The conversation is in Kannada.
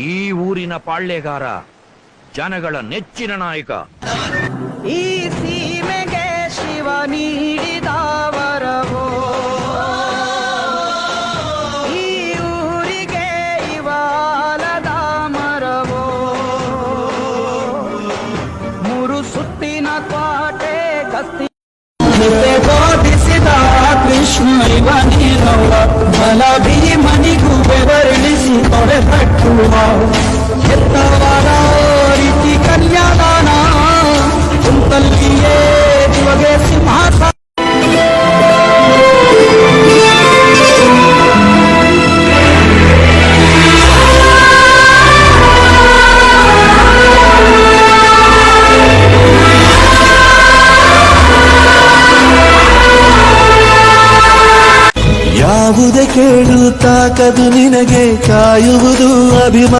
ಈ ಊರಿನ ಪಾಳ್ಯಗಾರ, ಜನಗಳ ನೆಚ್ಚಿನ ನಾಯಕ. ಈ ಸೀಮೆಗೆ ಶಿವ ನೀಡಿದ ವರವೋ, ಈ ಊರಿಗೆ ಇವಾಲದ ಮರವೋ, ಮೂರು ಸುತ್ತಿನ ಕ್ವಾಟೆ ಗಸ್ತಿ ಬೋಧಿಸಿದ ಕೃಷ್ಣ ಇವ ನೀರವ, ಬಲ ಭೀಮನಿಗೂ ಬೆವರಿಳಿಸಿ ತೊಡೆತಟ್ಟುವ ಎತ್ತವರ ರೀತಿ ಕನ್ಯಾದಾನ, ಕುಂತಲ್ಲಿಯೇ ನಿಮಗೆ ಸಿಂಹಾಸನ. ಯಾವುದೇ ಕೇಳು ತಾಕದು ನಿನಗೆ, ಕಾಯುವುದು ಅಭಿಮಾನ.